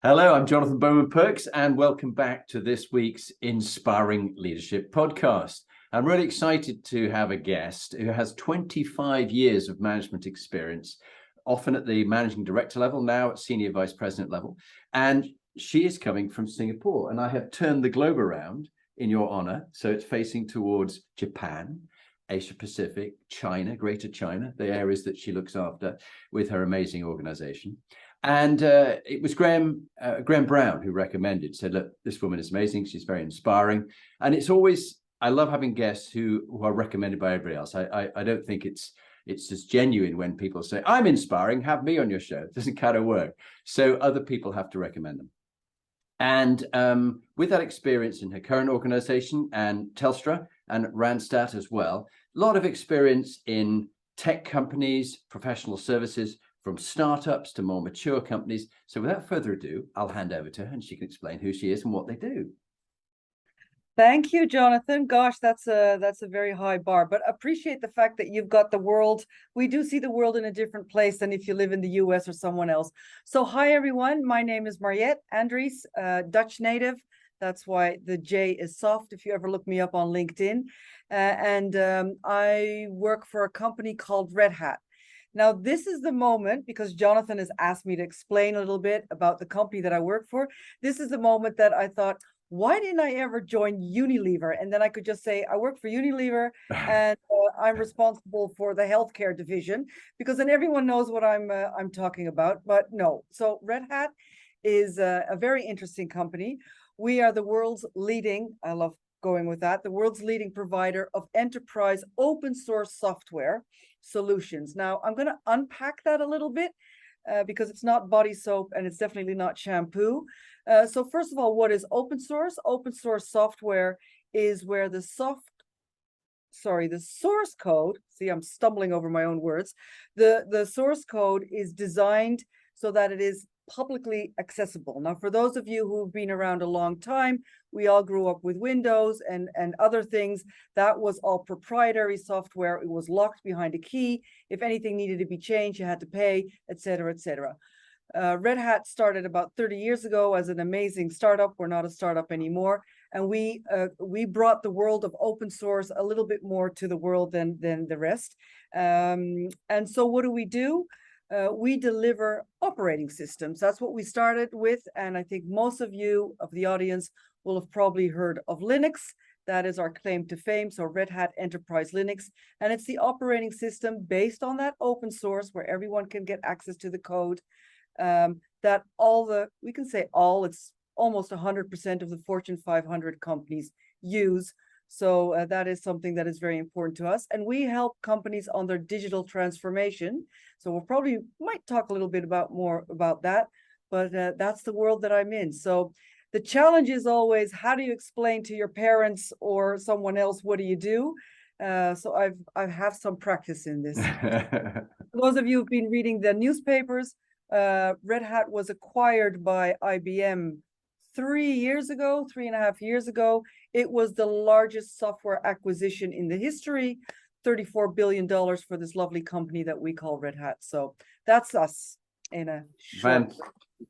Hello, I'm Jonathan Bowman-Perks, and welcome back to this week's Inspiring Leadership podcast. I'm really excited to have a guest who has 25 years of management experience, often at the managing director level, now at senior vice president level. And she is coming from Singapore, and I have turned the globe around in your honor. So it's facing towards Japan, Asia Pacific, China, Greater China, the areas that she looks after with her amazing organization. And it was Graham Brown who recommended, said, look, this woman is amazing. She's very inspiring. And it's always, I love having guests who are recommended by everybody else. I don't think it's just genuine when people say, I'm inspiring, have me on your show. It doesn't kind of work. So other people have to recommend them. And with that experience in her current organization and Telstra and Randstad as well, a lot of experience in tech companies, professional services, from startups to more mature companies. So without further ado, I'll hand over to her and she can explain who she is and what they do. Thank you, Jonathan. Gosh, that's a very high bar, but appreciate the fact that you've got the world. We do see the world in a different place than if you live in the US or someone else. So hi, everyone. My name is Marjet, Andriesse, Dutch native. That's why the J is soft if you ever look me up on LinkedIn. I work for a company called Red Hat. Now, this is the moment, because Jonathan has asked me to explain a little bit about the company that I work for. This is the moment that I thought, why didn't I ever join Unilever? And then I could just say, I work for Unilever and I'm responsible for the healthcare division, because then everyone knows what I'm talking about. But no, so Red Hat is a very interesting company. We are the world's leading, I love going with that, the world's leading provider of enterprise open source software solutions. Now, I'm going to unpack that a little bit because it's not body soap and it's definitely not shampoo. So first of all, what is open source? Open source software is where the source code, see, I'm stumbling over my own words. The source code is designed so that it is publicly accessible. Now, for those of you who've been around a long time, we all grew up with Windows and other things. That was all proprietary software. It was locked behind a key. If anything needed to be changed, you had to pay, et cetera, et cetera. Red Hat started about 30 years ago as an amazing startup. We're not a startup anymore. And we brought the world of open source a little bit more to the world than the rest. And so what do? We deliver operating systems. That's what we started with. And I think most of you of the audience will have probably heard of Linux. That is our claim to fame. So Red Hat Enterprise Linux. And it's the operating system based on that open source where everyone can get access to the code. That we can say it's almost 100% of the Fortune 500 companies use. So that is something that is very important to us. And we help companies on their digital transformation. So we'll might talk a little bit more about that, but that's the world that I'm in. So the challenge is always, how do you explain to your parents or someone else, what do you do? So I have some practice in this. For those of you who've been reading the newspapers, Red Hat was acquired by IBM 3.5 years ago. It was the largest software acquisition in the history, $34 billion for this lovely company that we call Red Hat. So that's us in a short.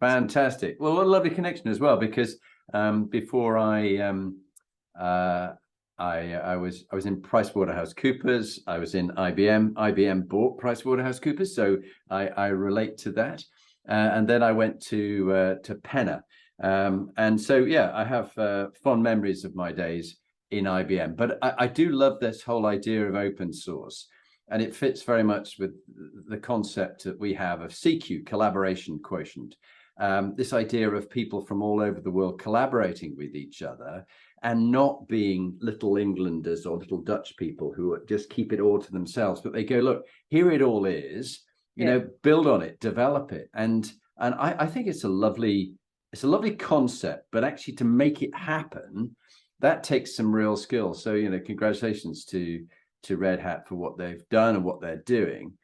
Fantastic. Well, what a lovely connection as well, because before I was in PricewaterhouseCoopers. I was in IBM. IBM bought PricewaterhouseCoopers, so I relate to that. And then I went to Penna. And so, yeah, I have fond memories of my days in IBM. But I do love this whole idea of open source. And it fits very much with the concept that we have of CQ, collaboration quotient. This idea of people from all over the world collaborating with each other and not being little Englanders or little Dutch people who just keep it all to themselves. But they go, look, here it all is, build on it, develop it. And I think it's a lovely concept, but actually to make it happen, that takes some real skill. So, congratulations to Red Hat for what they've done and what they're doing.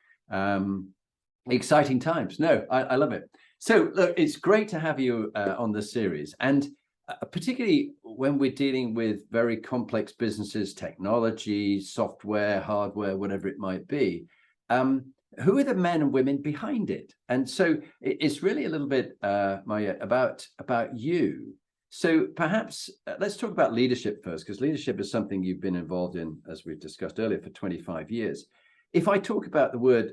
Exciting times. No, I love it. So look, it's great to have you on this series. And particularly when we're dealing with very complex businesses, technology, software, hardware, whatever it might be, who are the men and women behind it? And so it's really a little bit, Marjet, about you. So perhaps let's talk about leadership first, because leadership is something you've been involved in, as we've discussed earlier, for 25 years. If I talk about the word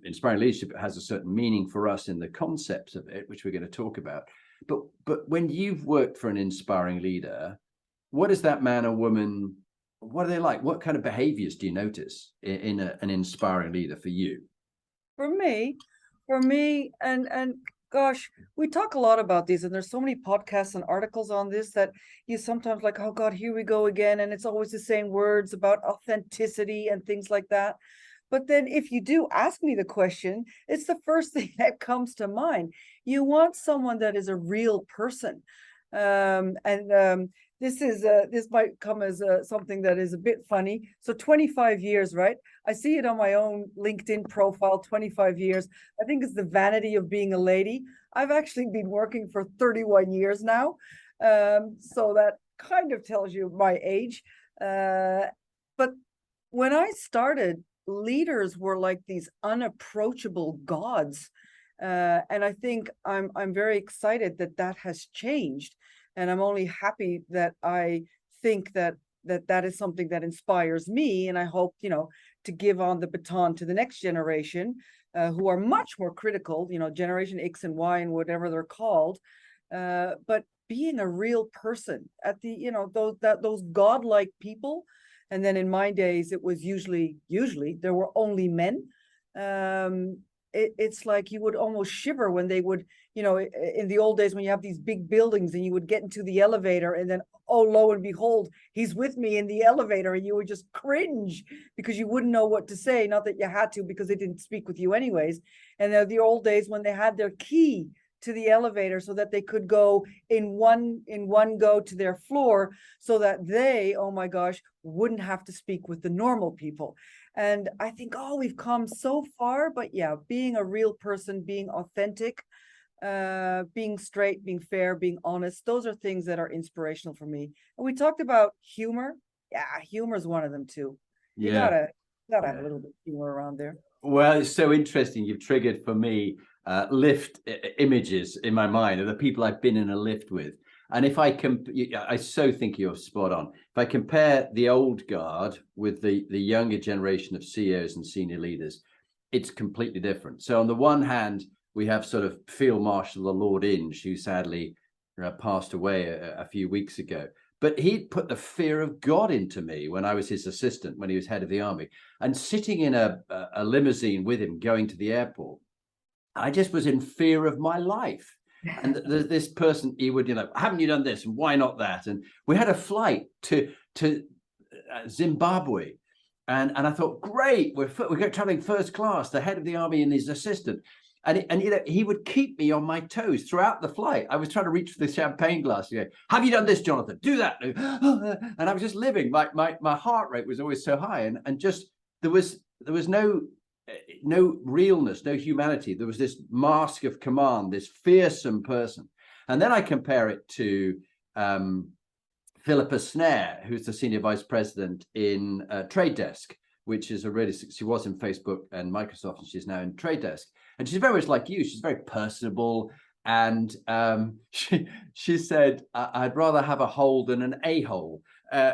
inspiring leadership, it has a certain meaning for us in the concepts of it, which we're going to talk about. But when you've worked for an inspiring leader, what is that man or woman? What are they like? What kind of behaviors do you notice in an inspiring leader for you? For me, and gosh, we talk a lot about these, and there's so many podcasts and articles on this that you sometimes like, oh God, here we go again. And it's always the same words about authenticity and things like that. But then if you do ask me the question, it's the first thing that comes to mind. You want someone that is a real person. This might come as something that is a bit funny. So 25 years, right? I see it on my own LinkedIn profile, 25 years. I think it's the vanity of being a lady. I've actually been working for 31 years now. So that kind of tells you my age. But when I started, leaders were like these unapproachable gods. And I think I'm very excited that that has changed. And I'm only happy that I think that is something that inspires me. And I hope, to give on the baton to the next generation, who are much more critical, Generation X and Y and whatever they're called. But being a real person at the, those godlike people. And then in my days, it was usually there were only men. It's like you would almost shiver when they would, in the old days when you have these big buildings and you would get into the elevator and then, oh, lo and behold, he's with me in the elevator, and you would just cringe because you wouldn't know what to say. Not that you had to, because they didn't speak with you anyways. And the old days when they had their key to the elevator so that they could go in one go to their floor, so that they, oh my gosh, wouldn't have to speak with the normal people. And I think, oh, we've come so far. But yeah, being a real person, being authentic, being straight, being fair, being honest, those are things that are inspirational for me. And we talked about humor. Yeah, humor is one of them too. You gotta have a little bit of humor around there. Well, it's so interesting. You've triggered for me lift images in my mind of the people I've been in a lift with. And if I so think you're spot on. If I compare the old guard with the younger generation of CEOs and senior leaders, it's completely different. So on the one hand, we have sort of Field Marshal the Lord Inge, who sadly passed away a few weeks ago. But he put the fear of God into me when I was his assistant, when he was head of the army. And sitting in a limousine with him going to the airport, I just was in fear of my life. And this person, he would, haven't you done this? And why not that? And we had a flight to Zimbabwe. And I thought, great, we're traveling first class, the head of the army and his assistant. And he would keep me on my toes throughout the flight. I was trying to reach for the champagne glass. Have you done this, Jonathan? Do that. And I was just living. My heart rate was always so high. And just there was no realness, no humanity. There was this mask of command, this fearsome person. And then I compare it to Philippa Snare, who's the senior vice president in Trade Desk, which is she was in Facebook and Microsoft, and she's now in Trade Desk. And she's very much like you. She's very personable. And she said, I'd rather have a hole than an a-hole.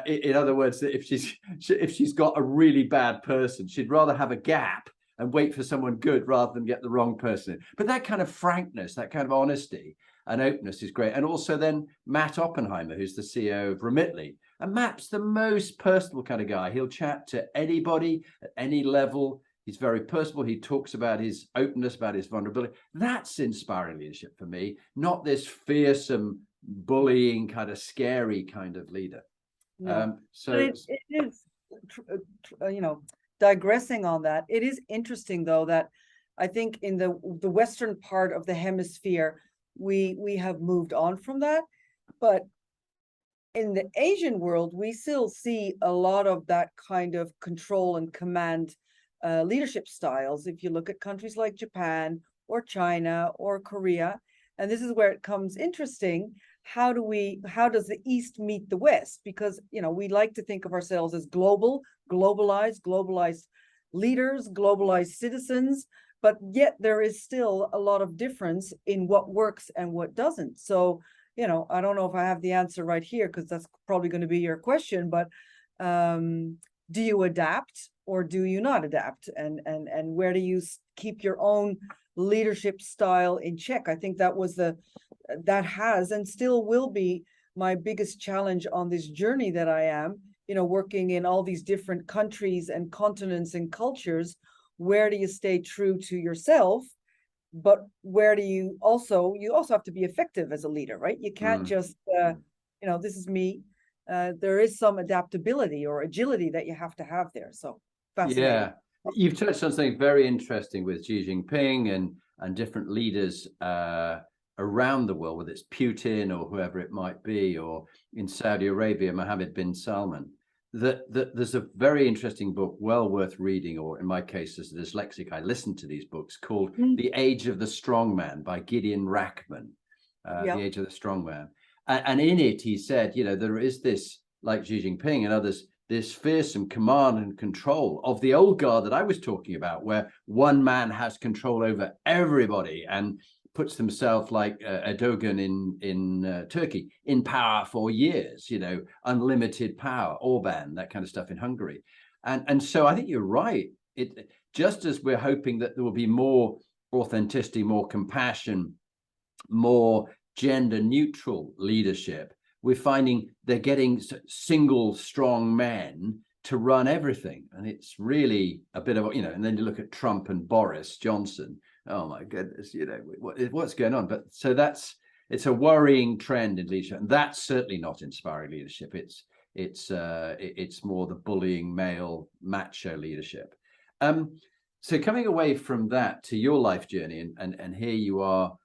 In other words, if she's got a really bad person, she'd rather have a gap and wait for someone good rather than get the wrong person. But that kind of frankness, that kind of honesty and openness is great. And also then Matt Oppenheimer, who's the CEO of Remitly. And Matt's the most personal kind of guy. He'll chat to anybody at any level. He's very personable. He talks about his openness, about his vulnerability. That's inspiring leadership for me, not this fearsome, bullying, kind of scary kind of leader. No. So it is, digressing on that. It is interesting, though, that I think in the Western part of the hemisphere, we have moved on from that. But in the Asian world, we still see a lot of that kind of control and command leadership styles. If you look at countries like Japan or China or Korea, and this is where it comes interesting. How does the East meet the West? Because, we like to think of ourselves as globalized leaders, globalized citizens, but yet there is still a lot of difference in what works and what doesn't. So, you know, I don't know if I have the answer right here, because that's probably going to be your question, but do you adapt or do you not adapt? And where do you keep your own leadership style in check? I think that has and still will be my biggest challenge on this journey that I am, you know, working in all these different countries and continents and cultures. Where do you stay true to yourself? But where do you also have to be effective as a leader, right? You can't just, you know, this is me. There is some adaptability or agility that you have to have there. So fascinating. Yeah, you've touched on something very interesting with Xi Jinping and different leaders around the world, whether it's Putin or whoever it might be, or in Saudi Arabia, Mohammed bin Salman. That there's a very interesting book, well worth reading, or in my case, as a dyslexic, I listened to these books, called The Age of the Strongman by Gideon Rachman. The Age of the Strongman. And in it, he said, you know, there is this, like Xi Jinping and others, this fearsome command and control of the old guard that I was talking about, where one man has control over everybody and puts himself like Erdogan in Turkey in power for years, you know, unlimited power, Orban, that kind of stuff in Hungary. And so I think you're right. It just as we're hoping that there will be more authenticity, more compassion, more gender neutral leadership, we're finding they're getting single strong men to run everything. And it's really a bit of, you know, and then you look at Trump and Boris Johnson. Oh my goodness, you know, what's going on? But so it's a worrying trend in leadership, and that's certainly not inspiring leadership. It's more the bullying male macho leadership. So coming away from that to your life journey, and here you are,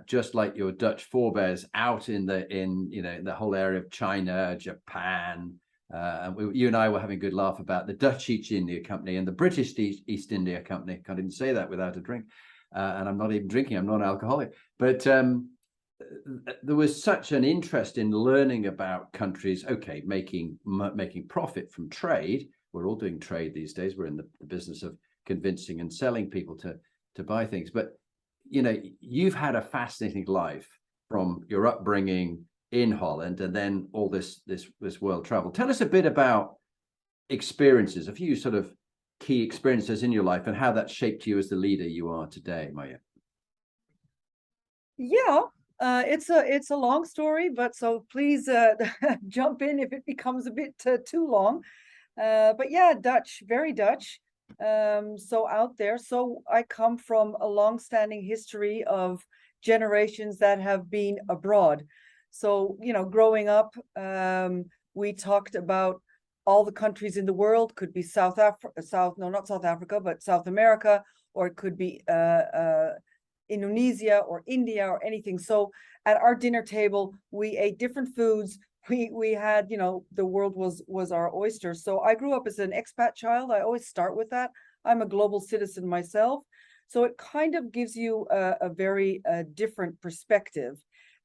just like your Dutch forebears, out in the whole area of China, Japan. You and I were having a good laugh about the Dutch East India Company and the British East India Company. Can't even say that without a drink. And I'm not even drinking, I'm non-alcoholic. But there was such an interest in learning about countries, okay, making profit from trade. We're all doing trade these days. We're in the business of convincing and selling people to buy things. But, you know, you've had a fascinating life from your upbringing in Holland and then all this world travel. Tell us a bit about experiences, a few sort of key experiences in your life and how that shaped you as the leader you are today, Marjet. Yeah, it's a long story, but so please jump in if it becomes a bit too long. But yeah, Dutch, very Dutch. So out there. So I come from a long-standing history of generations that have been abroad. So, you know, growing up, we talked about all the countries in the world. Could be not South Africa, but South America, or it could be Indonesia or India or anything. So at our dinner table, we ate different foods. We had, you know, the world was our oyster. So I grew up as an expat child. I always start with that. I'm a global citizen myself. So it kind of gives you a very different perspective.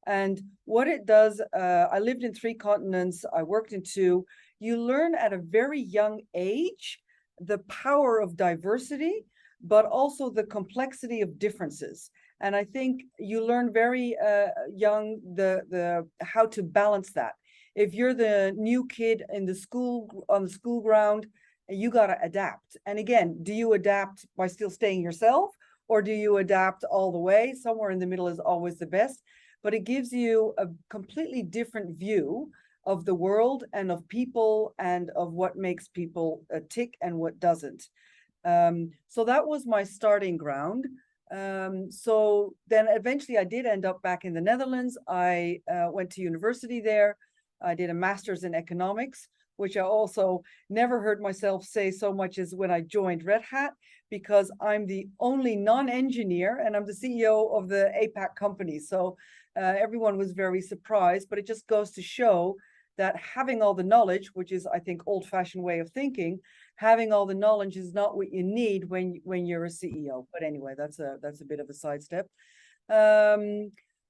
And what it does, I lived in 3 continents. I worked in 2. You learn at a very young age the power of diversity, but also the complexity of differences. And I think you learn very young the how to balance that. If you're the new kid in the school, on the school ground, you got to adapt. And again, do you adapt by still staying yourself, or do you adapt all the way? Somewhere in the middle is always the best, but it gives you a completely different view of the world and of people and of what makes people tick and what doesn't. So that was my starting ground. So then eventually I did end up back in the Netherlands. I went to university there. I did a master's in economics, which I also never heard myself say so much as when I joined Red Hat, because I'm the only non-engineer and I'm the CEO of the APAC company. So everyone was very surprised, but it just goes to show that having all the knowledge, which is, I think, old-fashioned way of thinking, having all the knowledge is not what you need when you're a CEO. But anyway, that's a bit of a sidestep.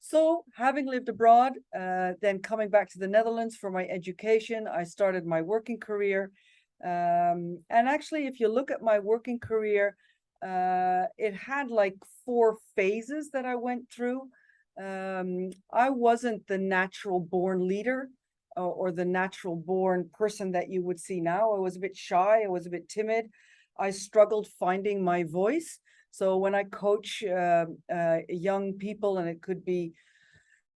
So having lived abroad, then coming back to the Netherlands for my education, I started my working career And actually, if you look at my working career, it had like 4 phases that I went through. I wasn't the natural born leader or the natural born person that you would see now. I was a bit shy. I was a bit timid. I struggled finding my voice. So when I coach young people, and it could be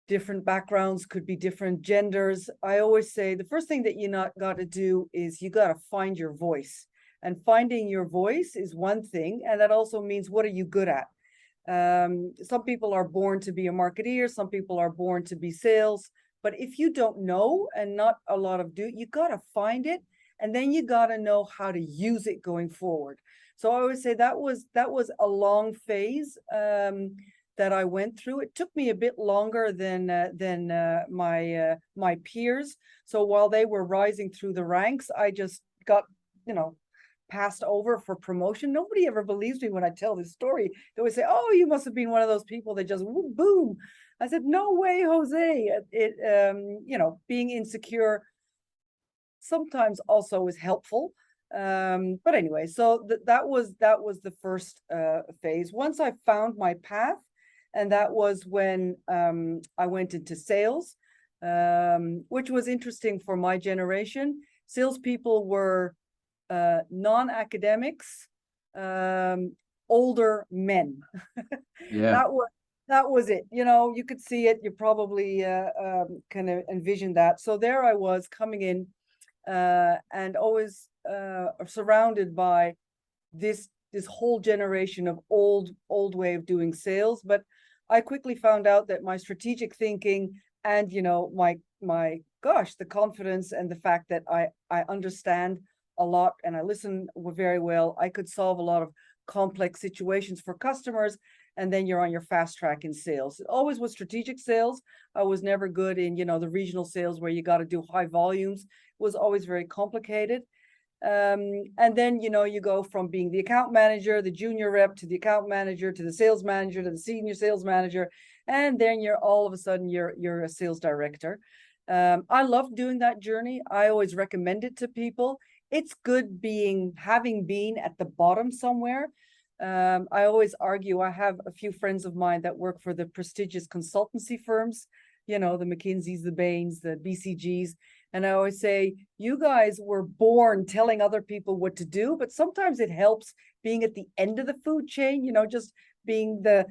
different backgrounds, could be different genders, I always say the first thing that you not got to do is you got to find your voice. And finding your voice is one thing, and that also means, what are you good at? Some people are born to be a marketeer, some people are born to be sales, but if you don't know, and not a lot of you got to find it, and then you got to know how to use it going forward. So I always say that was a long phase that I went through. It took me a bit longer than my peers. So while they were rising through the ranks, I just got, passed over for promotion. Nobody ever believes me when I tell this story. They always say, "Oh, you must have been one of those people that just boom." I said, "No way, Jose." Being insecure sometimes also is helpful. But anyway, so that was the first phase. Once I found my path, and that was when I went into sales, which was interesting for my generation. Salespeople were non-academics, older men. Yeah. That was it. You could see it. You probably kind of envision that. So there I was coming in, and always surrounded by this whole generation of old way of doing sales. But I quickly found out that my strategic thinking and my gosh, the confidence and the fact that I understand a lot and I listen very well, I could solve a lot of complex situations for customers, and then you're on your fast track in sales. It always was strategic sales. I was never good in the regional sales where you got to do high volumes. It was always very complicated. And then you go from being the account manager, the junior rep, to the account manager, to the sales manager, to the senior sales manager, and then you're all of a sudden you're a sales director. I love doing that journey. I always recommend it to people. It's good having been at the bottom somewhere. I always argue, I have a few friends of mine that work for the prestigious consultancy firms, the McKinseys, the Bains, the BCGs. And I always say, you guys were born telling other people what to do, but sometimes it helps being at the end of the food chain, just being the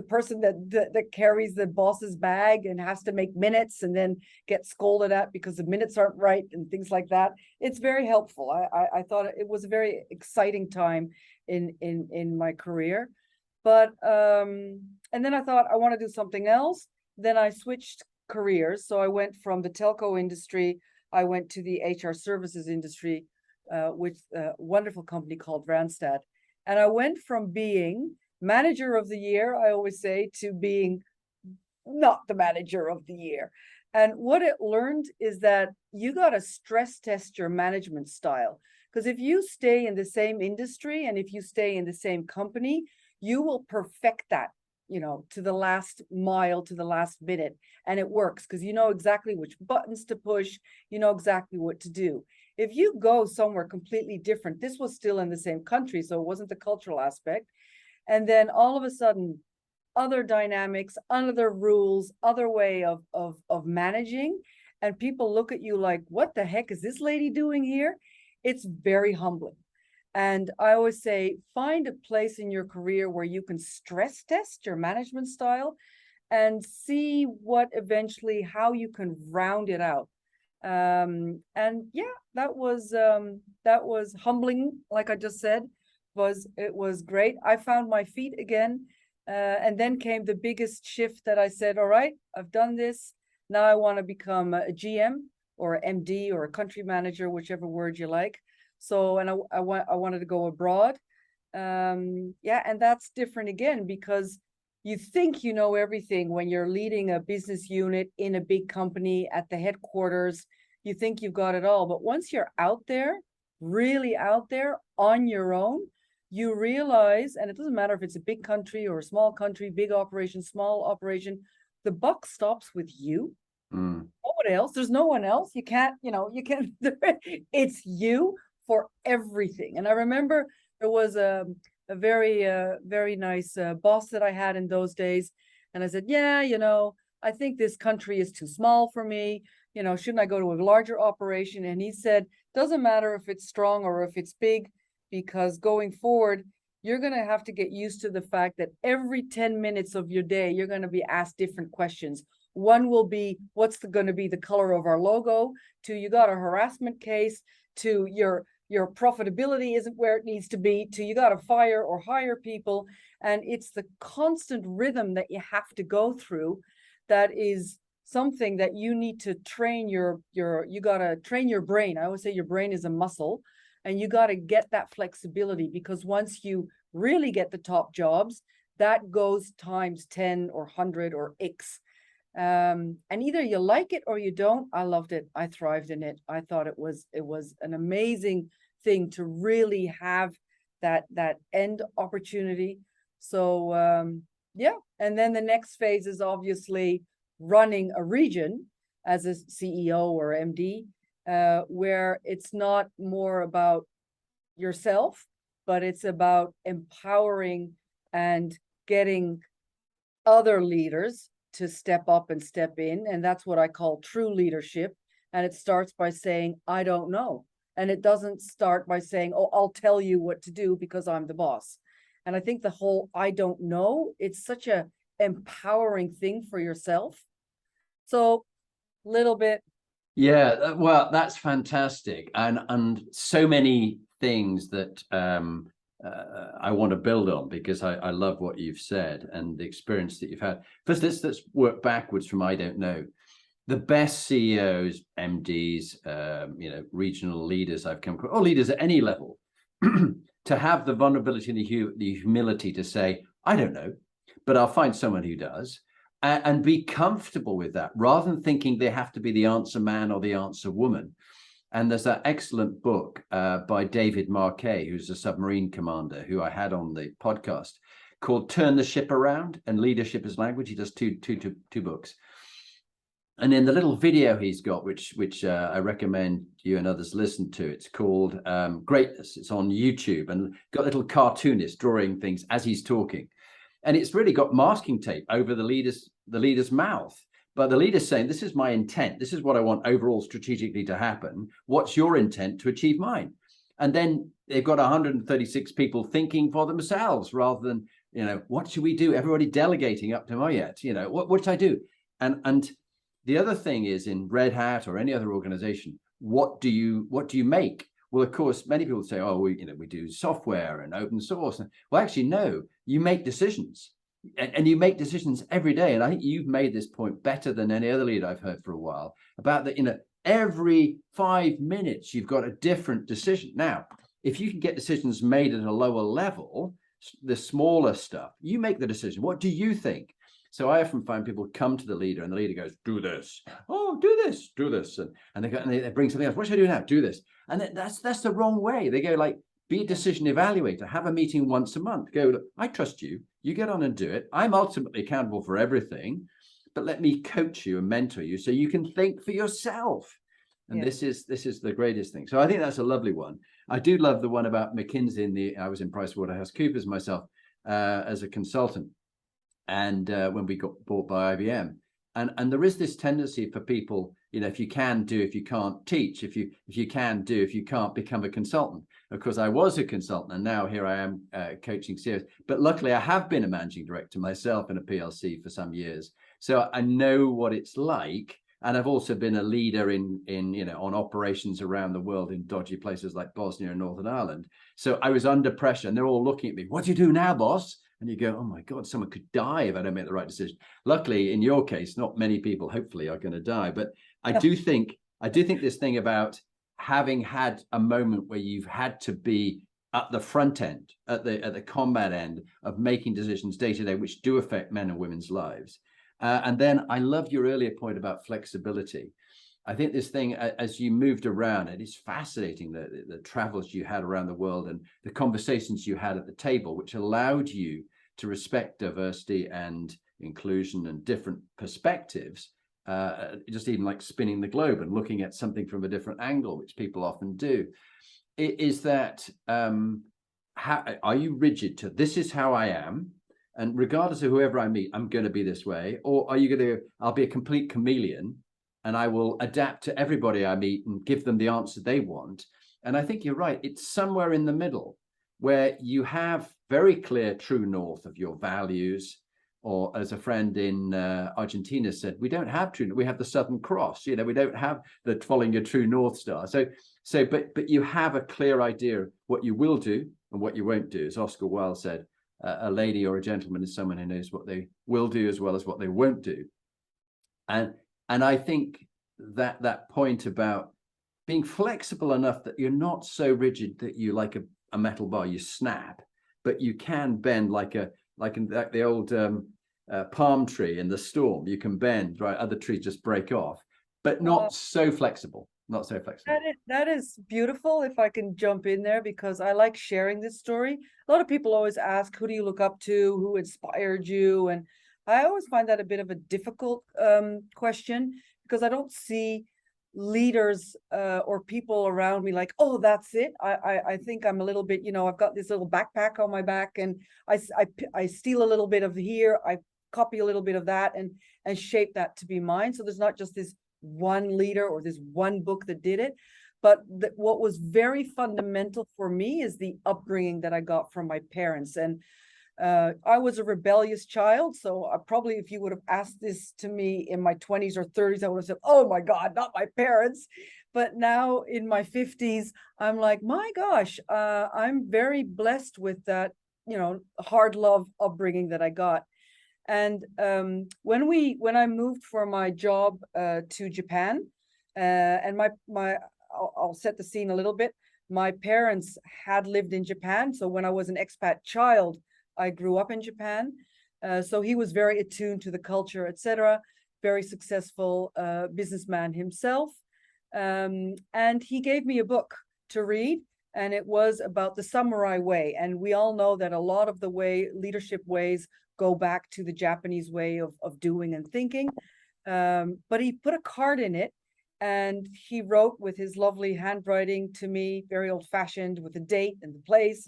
person that carries the boss's bag and has to make minutes and then get scolded at because the minutes aren't right and things like that. It's very helpful. I thought it was a very exciting time in my career. But and then I thought I want to do something else. Then I switched careers. So I went from the telco industry, I went to the HR services industry, with a wonderful company called Randstad. And I went from being manager of the year, I always say, to being not the manager of the year. And what it learned is that you got to stress test your management style. Because if you stay in the same industry and if you stay in the same company, you will perfect that, to the last mile, to the last minute. And it works because you know exactly which buttons to push, you know exactly what to do. If you go somewhere completely different, this was still in the same country, so it wasn't the cultural aspect. And then all of a sudden, other dynamics, other rules, other way of managing, and people look at you like, what the heck is this lady doing here? It's very humbling. And I always say, find a place in your career where you can stress test your management style and see how you can round it out. And yeah, that was humbling. Like I just said, it was great. I found my feet again. And then came the biggest shift that I said, all right, I've done this. Now I want to become a GM or an MD or a country manager, whichever word you like. So, and I wanted to go abroad. Yeah, and that's different again, because you think you know everything when you're leading a business unit in a big company at the headquarters. You think you've got it all. But once you're out there, really out there on your own, you realize, and it doesn't matter if it's a big country or a small country, big operation, small operation, the buck stops with you. No one else. There's no one else. You can't, it's you for everything. And I remember there was a very nice boss that I had in those days. And I said, yeah, I think this country is too small for me. Shouldn't I go to a larger operation? And he said, doesn't matter if it's strong or if it's big, because going forward, you're going to have to get used to the fact that every 10 minutes of your day, you're going to be asked different questions. One will be, what's going to be the color of our logo? To, you got a harassment case? To, your profitability isn't where it needs to be? To, you got to fire or hire people. And it's the constant rhythm that you have to go through that is something that you need to train you got to train your brain. I always say your brain is a muscle, and you got to get that flexibility, because once you really get the top jobs, that goes times 10 or 100 or X. And either you like it or you don't. I loved it. I thrived in it. I thought it was an amazing thing to really have that end opportunity. So yeah. And then the next phase is obviously running a region as a CEO or MD, where it's not more about yourself, but it's about empowering and getting other leaders to step up and step in. And that's what I call true leadership. And it starts by saying, I don't know. And it doesn't start by saying, oh, I'll tell you what to do because I'm the boss. And I think the whole I don't know, it's such a empowering thing for yourself. So little bit. Yeah, well, that's fantastic. And so many things that I want to build on, because I love what you've said and the experience that you've had. First, let's work backwards from I don't know. The best CEOs, MDs, regional leaders I've come across, or leaders at any level, to have the vulnerability and the humility to say, I don't know, but I'll find someone who does, and be comfortable with that, rather than thinking they have to be the answer man or the answer woman. And there's that excellent book by David Marquet, who's a submarine commander who I had on the podcast, called Turn the Ship Around and Leadership as Language. He does two books. And in the little video he's got, which I recommend you and others listen to, it's called Greatness. It's on YouTube, and got little cartoonists drawing things as he's talking. And it's really got masking tape over the leader's mouth. But the leader's saying, this is my intent. This is what I want overall strategically to happen. What's your intent to achieve mine? And then they've got 136 people thinking for themselves, rather than, what should we do? Everybody delegating up to Marjet, what should I do? And the other thing is, in Red Hat or any other organization, what do you make? Well, of course, many people say, oh, we do software and open source. Well, actually, no, you make decisions. And you make decisions every day. And I think you've made this point better than any other leader I've heard for a while, about that, every 5 minutes, you've got a different decision. Now, if you can get decisions made at a lower level, the smaller stuff, you make the decision. What do you think? So I often find people come to the leader, and the leader goes, do this. Oh, do this. And they bring something else. What should I do now? Do this. And that's the wrong way. They go like, be a decision evaluator, have a meeting once a month. Go, look, I trust you. You get on and do it. I'm ultimately accountable for everything, but let me coach you and mentor you so you can think for yourself. And this is the greatest thing. So I think that's a lovely one. I do love the one about McKinsey. I was in PricewaterhouseCoopers myself as a consultant, and when we got bought by IBM. And there is this tendency for people, if you can do, if you can't teach, if you can do, if you can't become a consultant. Of course, I was a consultant, and now here I am coaching CEOs. But luckily, I have been a managing director myself in a PLC for some years, so I know what it's like. And I've also been a leader in on operations around the world in dodgy places like Bosnia and Northern Ireland. So I was under pressure, and they're all looking at me. What do you do now, boss? And you go, oh my God, someone could die if I don't make the right decision. Luckily, in your case, not many people, hopefully, are going to die. But I do think this thing about having had a moment where you've had to be at the front end, at the combat end of making decisions day to day, which do affect men and women's lives. And then I love your earlier point about flexibility. I think this thing, as you moved around, it is fascinating, the travels you had around the world and the conversations you had at the table, which allowed you to respect diversity and inclusion and different perspectives, just even like spinning the globe and looking at something from a different angle, which people often do. is that how are you rigid to this is how I am, and regardless of whoever I meet, I'm going to be this way? Or are you going to, I'll be a complete chameleon and I will adapt to everybody I meet and give them the answer they want? And I think you're right. It's somewhere in the middle where you have very clear true north of your values, or as a friend in Argentina said, we don't have true, we have the Southern Cross, we don't have the following your true North Star. But you have a clear idea of what you will do and what you won't do. As Oscar Wilde said, a lady or a gentleman is someone who knows what they will do as well as what they won't do. And I think that point about being flexible enough that you're not so rigid that you, like a metal bar, you snap, but you can bend like in the old palm tree in the storm. You can bend, right? Other trees just break off, but not so flexible. Not so flexible. That is beautiful. If I can jump in there, because I like sharing this story. A lot of people always ask, who do you look up to? Who inspired you? And I always find that a bit of a difficult question, because I don't see leaders or people around me like, oh, that's it. I think I'm a little bit, I've got this little backpack on my back, and I steal a little bit of here, I copy a little bit of that, and shape that to be mine. So there's not just this one leader or this one book that did it, but what was very fundamental for me is the upbringing that I got from my parents. And I was a rebellious child, so probably if you would have asked this to me in my 20s or 30s, I would have said, oh my God, not my parents. But now in my 50s, I'm like, my gosh, I'm very blessed with that, hard love upbringing that I got. And when I moved for my job to Japan, and I'll set the scene a little bit. My parents had lived in Japan, so when I was an expat child, I grew up in Japan. So he was very attuned to the culture, etc. Very successful businessman himself. And he gave me a book to read, and it was about the samurai way. And we all know that a lot of the leadership ways go back to the Japanese way of doing and thinking. But he put a card in it, and he wrote with his lovely handwriting to me, very old-fashioned, with the date and the place.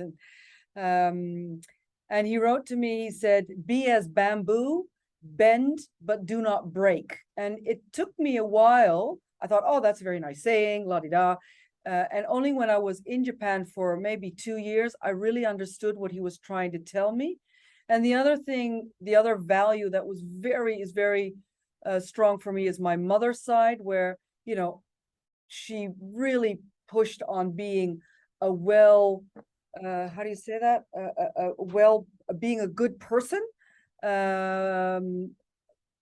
And he wrote to me, he said, be as bamboo, bend, but do not break. And it took me a while. I thought, oh, that's a very nice saying, la-di-da. And only when I was in Japan for maybe 2 years, I really understood what he was trying to tell me. And the other value that is very strong for me is my mother's side, where, she really pushed on being a how do you say that? Being a good person,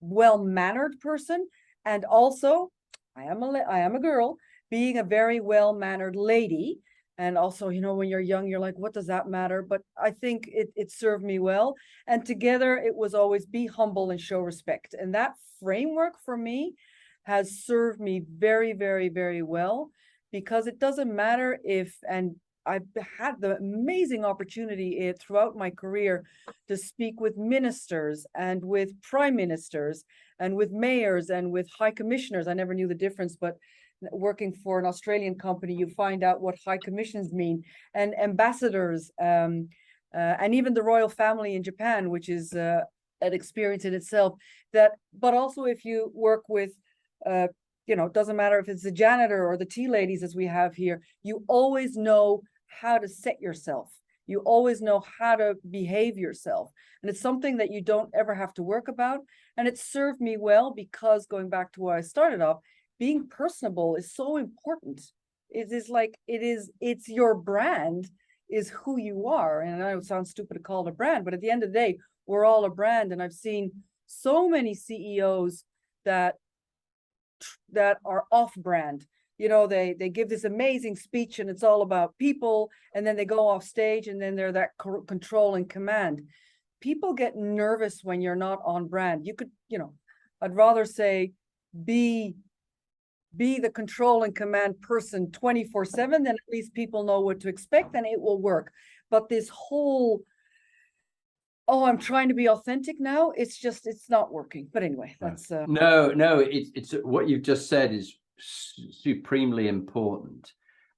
well-mannered person. And also, I am a girl, being a very well-mannered lady. And also, when you're young, you're like, what does that matter? But I think it served me well. And together, it was always be humble and show respect. And that framework for me has served me very, very, very well, because it doesn't matter and I've had the amazing opportunity throughout my career to speak with ministers and with prime ministers and with mayors and with high commissioners. I never knew the difference, but working for an Australian company, you find out what high commissions mean, and ambassadors, and even the royal family in Japan, which is an experience in itself. But also if you work with, it doesn't matter if it's the janitor or the tea ladies as we have here, you always know how to set yourself. You always know how to behave yourself. And it's something that you don't ever have to work about. And it served me well, because going back to where I started off, being personable is so important. It's your brand is who you are. And I know it sounds stupid to call it a brand, but at the end of the day, we're all a brand. And I've seen so many CEOs that are off brand. They give this amazing speech and it's all about people, and then they go off stage and then they're that control and command. People get nervous when you're not on brand. You could, I'd rather say be the control and command person 24/7, then at least people know what to expect and it will work. But this whole, oh, I'm trying to be authentic now, it's not working. But anyway, that's no, it's what you've just said is supremely important.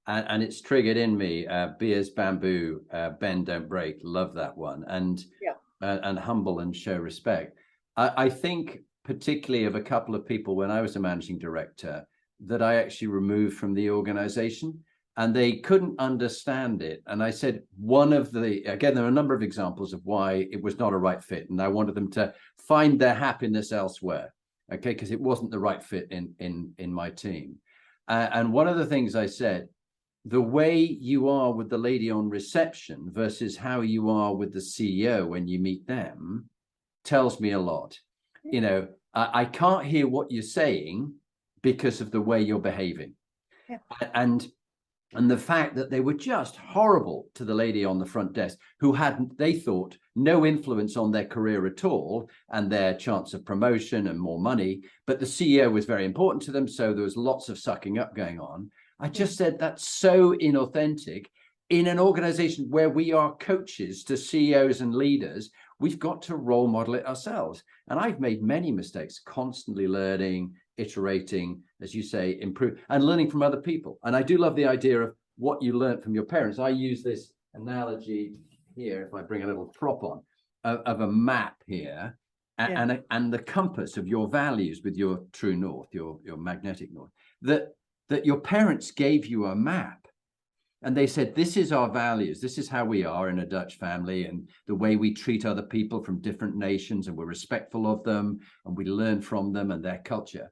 and it's triggered in me. Beers, bamboo, bend, don't break. Love that one. And humble and show respect. I think particularly of a couple of people when I was a managing director that I actually removed from the organization, and they couldn't understand it. And I said, again, there are a number of examples of why it was not a right fit. And I wanted them to find their happiness elsewhere. Okay, because it wasn't the right fit in my team. And one of the things I said, the way you are with the lady on reception versus how you are with the CEO when you meet them tells me a lot. You know, I can't hear what you're saying because of the way you're behaving. Yeah. And the fact that they were just horrible to the lady on the front desk who had, they thought, no influence on their career at all and their chance of promotion and more money. But the CEO was very important to them. So there was lots of sucking up going on. I just said that's so inauthentic. In an organization where we are coaches to CEOs and leaders, we've got to role model it ourselves. And I've made many mistakes, constantly learning, iterating, as you say, improve, and learning from other people. And I do love the idea of what you learned from your parents. I use this analogy here, if I bring a little prop on, of a map here, and the compass of your values with your true north, your magnetic north, that your parents gave you a map. And they said, this is our values. This is how we are in a Dutch family and the way we treat other people from different nations, and we're respectful of them and we learn from them and their culture.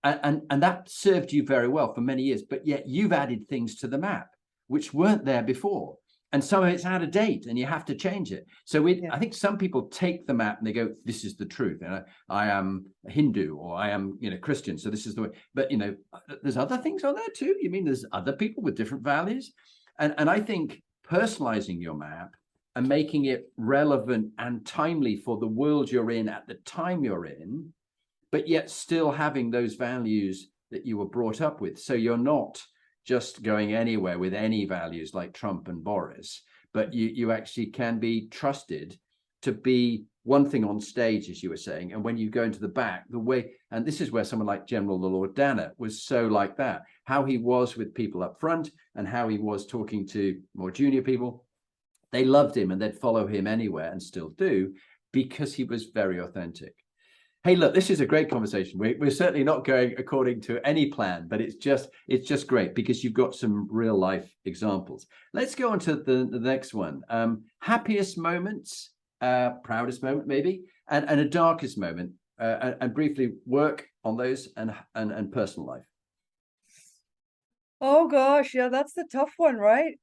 And that served you very well for many years, but yet you've added things to the map which weren't there before. And some of it's out of date and you have to change it. So I think some people take the map and they go, this is the truth. And I am Hindu, or I am, Christian. So this is the way. But, there's other things on there too. You mean there's other people with different values? And I think personalizing your map and making it relevant and timely for the world you're in at the time you're in, but yet still having those values that you were brought up with. So you're not just going anywhere with any values like Trump and Boris, but you actually can be trusted to be one thing on stage, as you were saying, and when you go into the back, the way, and this is where someone like General the Lord Danner was so like that, how he was with people up front and how he was talking to more junior people. They loved him and they'd follow him anywhere, and still do, because he was very authentic. Hey, look, this is a great conversation. We're certainly not going according to any plan, but it's just great because you've got some real life examples. Let's go on to the next one. Happiest moments, proudest moment maybe, and a darkest moment, and briefly work on those and personal life. Oh gosh, yeah, that's the tough one, right?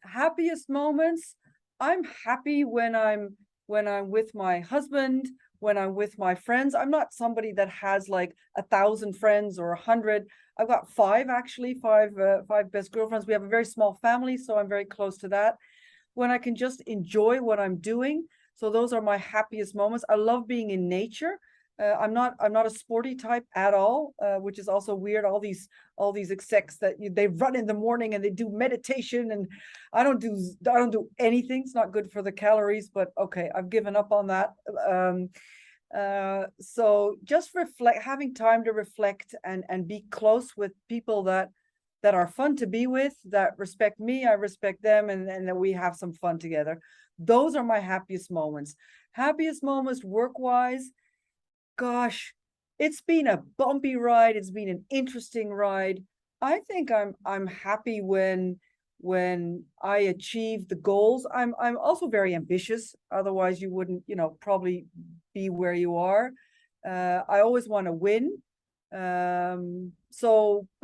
Happiest moments. I'm happy when I'm with my husband, when I'm with my friends. I'm not somebody that has like 1,000 friends or 100. I've got five best girlfriends. We have a very small family, so I'm very close to that. When I can just enjoy what I'm doing. So those are my happiest moments. I love being in nature. I'm not a sporty type at all, which is also weird. All these execs that they run in the morning and they do meditation, and I don't do anything. It's not good for the calories, but okay, I've given up on that. So just having time to reflect and be close with people that are fun to be with, that respect me, I respect them, and that we have some fun together. Those are my happiest moments. Happiest moments work-wise. Gosh, it's been a bumpy ride. It's been an interesting ride. I think I'm happy when I achieve the goals. I'm also very ambitious. Otherwise, you wouldn't, probably be where you are. I always want to win. But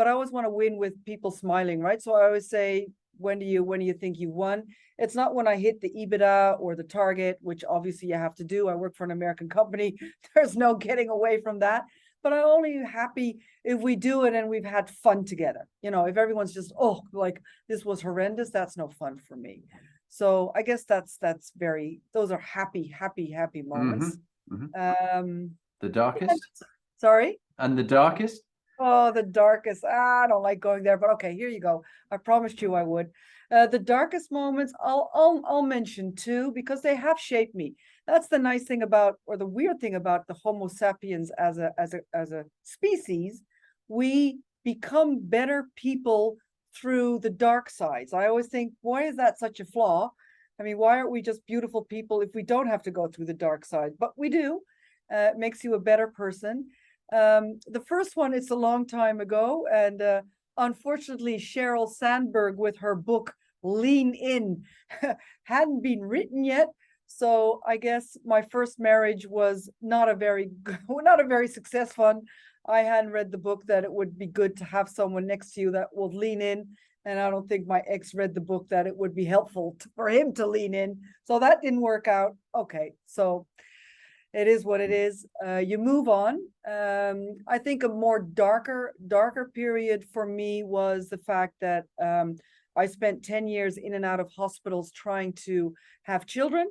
I always want to win with people smiling, right? So I always say, when do you think you won? It's not when I hit the EBITDA or the target, which obviously you have to do. I work for an American company. There's no getting away from that. But I'm only happy if we do it and we've had fun together. If everyone's just, like this was horrendous, that's no fun for me. So I guess those are happy moments. Mm-hmm. The darkest? Sorry? And the darkest? Oh, the darkest. I don't like going there, but okay, here you go. I promised you I would. The darkest moments, I'll mention two, because they have shaped me. That's the nice thing about, or the weird thing about, the Homo sapiens as a species. We become better people through the dark sides. I always think, why is that such a flaw? I mean, why aren't we just beautiful people if we don't have to go through the dark side? But we do. It makes you a better person. The first one, it's a long time ago. And unfortunately, Sheryl Sandberg with her book, Lean In, hadn't been written yet. So I guess my first marriage was not a very successful one. I hadn't read the book that it would be good to have someone next to you that will lean in. And I don't think my ex read the book that it would be helpful for him to lean in. So that didn't work out. Okay, so it is what it is. You move on. I think a more darker period for me was the fact that I spent 10 years in and out of hospitals trying to have children.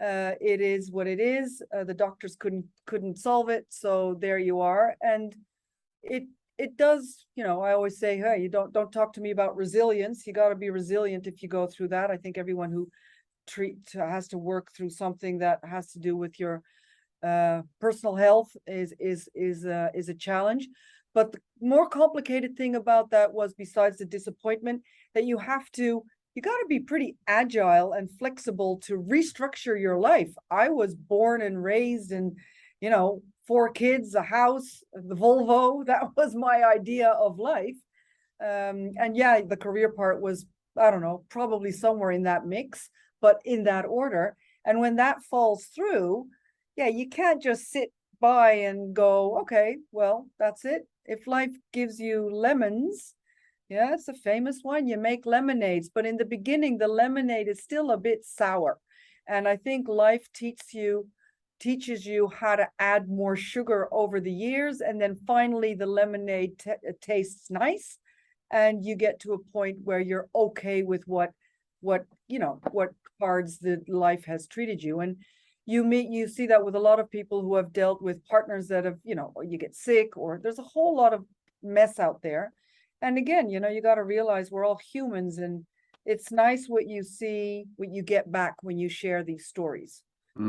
It is what it is. The doctors couldn't solve it, so there you are. And it does, you know, I always say, hey, you don't talk to me about resilience. You got to be resilient if you go through that. I think everyone who has to work through something that has to do with your personal health is a challenge. But the more complicated thing about that was, besides the disappointment, that you got to be pretty agile and flexible to restructure your life. I was born and raised in, you know, 4 kids, a house, the Volvo. That was my idea of life. And yeah, the career part was, I don't know, probably somewhere in that mix, but in that order. And when that falls through, yeah, you can't just sit by and go, okay, well, that's it. If life gives you lemons, yeah, it's a famous one, you make lemonades, but in the beginning, the lemonade is still a bit sour. And I think life teaches you how to add more sugar over the years. And then finally the lemonade tastes nice. And you get to a point where you're okay with what cards that life has treated you. And you see that with a lot of people who have dealt with partners that have, you know, or you get sick, or there's a whole lot of mess out there. And again, you know, you got to realize we're all humans, and it's nice what you see, what you get back when you share these stories.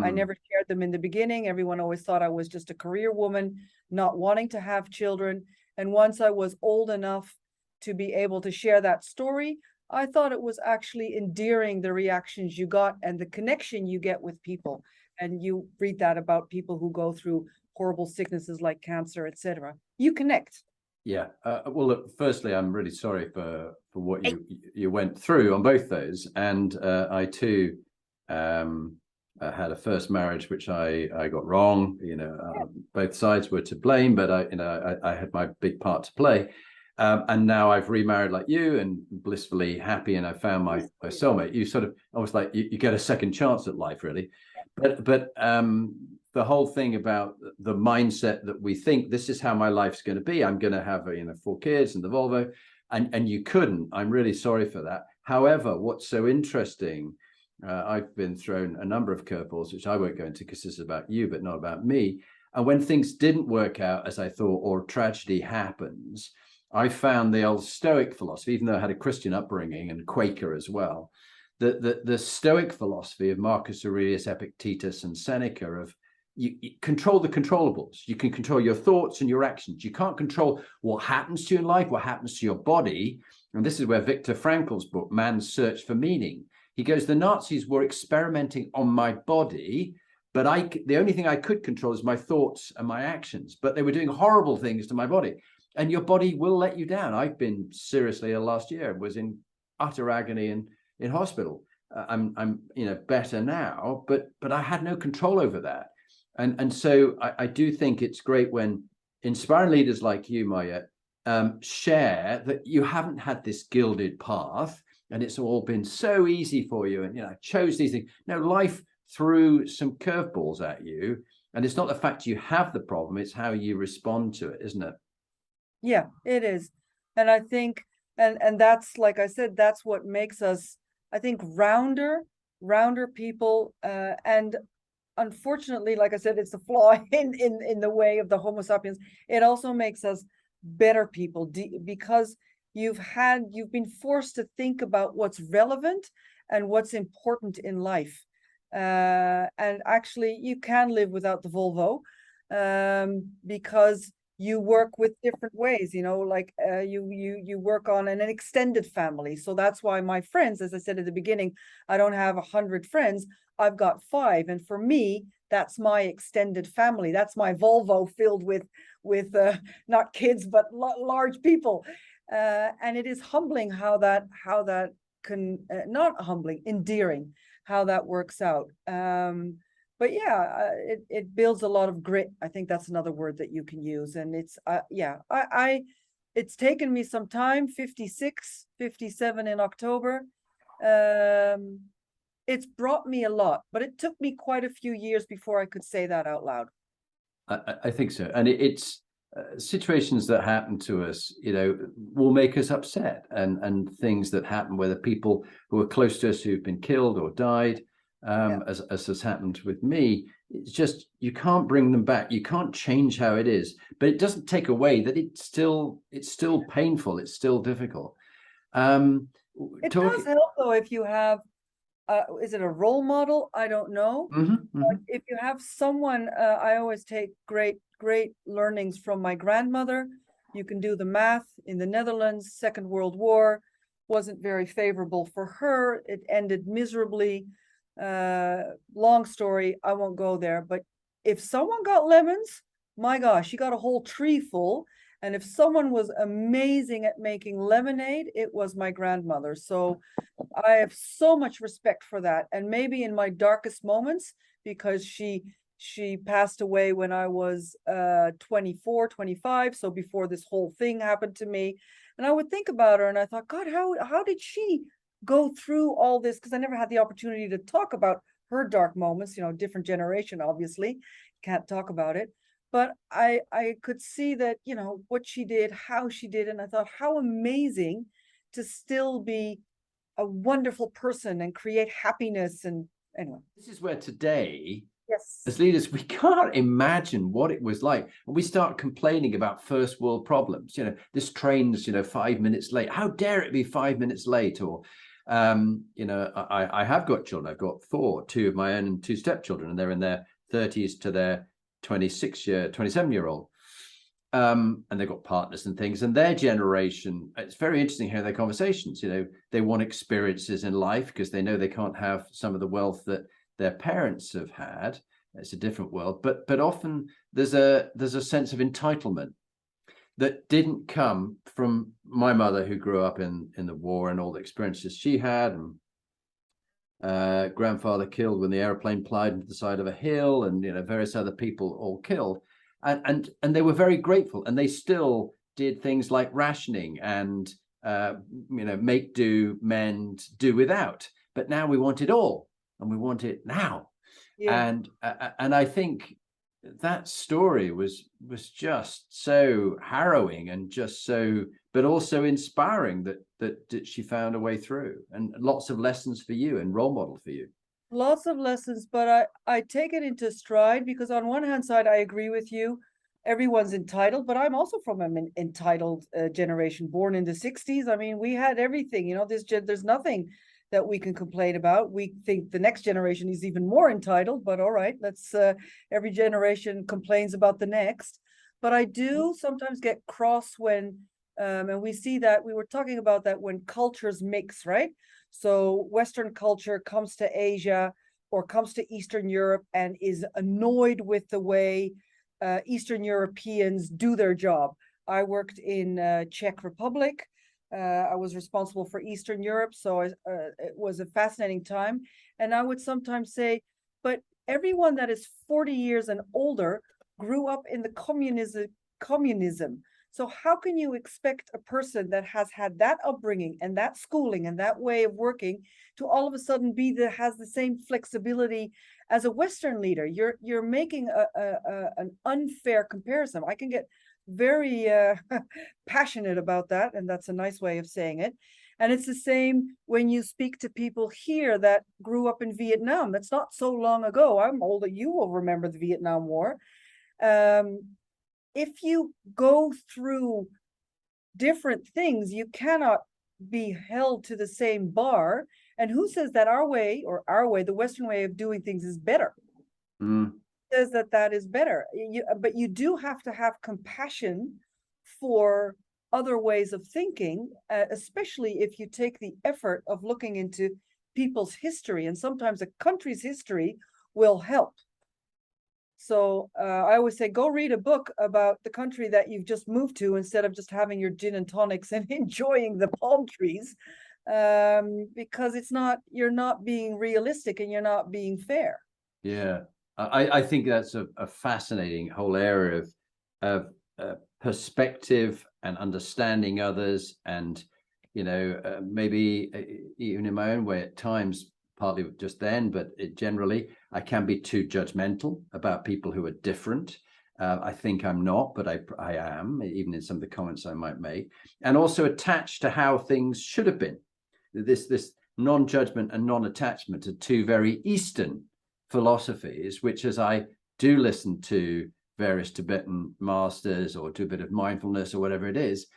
I never shared them in the beginning. Everyone always thought I was just a career woman, not wanting to have children. And once I was old enough to be able to share that story, I thought it was actually endearing, the reactions you got and the connection you get with people. And you read that about people who go through horrible sicknesses like cancer, etc. You connect. Yeah. Well, look, firstly, I'm really sorry for what you went through on both those. And I too had a first marriage, which I got wrong. You know, both sides were to blame, but I had my big part to play. And now I've remarried like you, and blissfully happy, and I found my soulmate. You sort of almost like you get a second chance at life, really. But the whole thing about the mindset that we think this is how my life's going to be. I'm going to have 4 kids and the Volvo, and you couldn't. I'm really sorry for that. However, what's so interesting, I've been thrown a number of curveballs, which I won't go into because this is about you, but not about me. And when things didn't work out as I thought, or tragedy happens, I found the old Stoic philosophy, even though I had a Christian upbringing and Quaker as well, the Stoic philosophy of Marcus Aurelius, Epictetus, and Seneca of you control the controllables. You can control your thoughts and your actions. You can't control what happens to you in life, what happens to your body. And this is where Viktor Frankl's book, Man's Search for Meaning, he goes, the Nazis were experimenting on my body, but the only thing I could control is my thoughts and my actions. But they were doing horrible things to my body. And your body will let you down. I've been seriously ill last year, was in utter agony and in hospital. I'm better now, but I had no control over that. And so I do think it's great when inspiring leaders like you, Marjet, share that you haven't had this gilded path and it's all been so easy for you. And, I chose these things. No, life threw some curveballs at you. And it's not the fact you have the problem, it's how you respond to it, isn't it? Yeah, it is. And I think, and that's, like I said, that's what makes us, I think, rounder people. And unfortunately, like I said, it's a flaw in the way of the Homo sapiens. It also makes us better people because you've been forced to think about what's relevant and what's important in life. And actually, you can live without the Volvo because you work with different ways, you know, like you work on an extended family. So that's why my friends, as I said at the beginning, I don't have 100 friends. I've got 5. And for me, that's my extended family. That's my Volvo filled with not kids, but large people. And it is humbling how that can, not humbling, endearing, how that works out. But yeah, it builds a lot of grit. I think that's another word that you can use. And it's, yeah, it's taken me some time, 56, 57 in October. It's brought me a lot, but it took me quite a few years before I could say that out loud. I think so. And it's situations that happen to us, you know, will make us upset, and things that happen, whether people who are close to us who've been killed or died, as has happened with me. It's just, you can't bring them back. You can't change how it is, but it doesn't take away that it's still painful. It's still difficult. It does help though if you have, is it a role model? I don't know. But if you have someone, I always take great learnings from my grandmother. You can do the math. In the Netherlands, Second World War wasn't very favorable for her. It ended miserably. Long story, I won't go there. But if someone got lemons, my gosh, you got a whole tree full. And if someone was amazing at making lemonade, it was my grandmother. So I have so much respect for that. And maybe in my darkest moments, because she passed away when I was 24, 25. So before this whole thing happened to me. And I would think about her and I thought, God, how did she go through all this? Because I never had the opportunity to talk about her dark moments, you know, different generation, obviously, can't talk about it. But I could see that, you know, what she did, how she did. And I thought, how amazing to still be a wonderful person and create happiness. And anyway, this is where today, yes, as leaders, we can't imagine what it was like. And we start complaining about first world problems. You know, this train's, you know, 5 minutes late. How dare it be 5 minutes late? Or, you know, I have got children. I've got 4, 2 of my own and 2 stepchildren, and they're in their 30s to their 27-year-old. And they've got partners and things, and their generation, it's very interesting hearing their conversations. You know, they want experiences in life because they know they can't have some of the wealth that their parents have had. It's a different world, but often there's a sense of entitlement that didn't come from my mother, who grew up in the war and all the experiences she had, and grandfather killed when the airplane plowed into the side of a hill, and, you know, various other people all killed. And they were very grateful, and they still did things like rationing and, you know, make do, mend, do without. But now we want it all, and we want it now. Yeah. And I think that story was just so harrowing, and just so, but also inspiring, that she found a way through, and lots of lessons for you and role model for you. Lots of lessons, but I take it into stride, because on one hand side, I agree with you. Everyone's entitled, but I'm also from an entitled generation, born in the 60s. I mean, we had everything, you know, there's nothing that we can complain about. We think the next generation is even more entitled, but all right, let's, every generation complains about the next. But I do sometimes get cross when, and we see that, we were talking about that, when cultures mix, right? So Western culture comes to Asia or comes to Eastern Europe and is annoyed with the way Eastern Europeans do their job. I worked in Czech Republic. I was responsible for Eastern Europe, so it was a fascinating time. And I would sometimes say, but everyone that is 40 years and older grew up in the communism. So how can you expect a person that has had that upbringing and that schooling and that way of working to all of a sudden has the same flexibility as a Western leader? You're making an unfair comparison. I can get very passionate about that, and that's a nice way of saying it. And it's the same when you speak to people here that grew up in Vietnam. That's not so long ago. I'm older. You will remember the Vietnam War. If you go through different things, you cannot be held to the same bar. And who says that our way, the Western way of doing things, is better? says that that is better. But you do have to have compassion for other ways of thinking, especially if you take the effort of looking into people's history, and sometimes a country's history will help. So I always say, go read a book about the country that you've just moved to instead of just having your gin and tonics and enjoying the palm trees, because you're not being realistic and you're not being fair. Yeah, I think that's a fascinating whole area of perspective and understanding others, and maybe even in my own way at times, partly just then, but generally I can be too judgmental about people who are different. I think I'm not, but I am, even in some of the comments I might make, and also attached to how things should have been. This non-judgment and non-attachment are two very Eastern philosophies, which, as I do listen to various Tibetan masters or do a bit of mindfulness or whatever it is,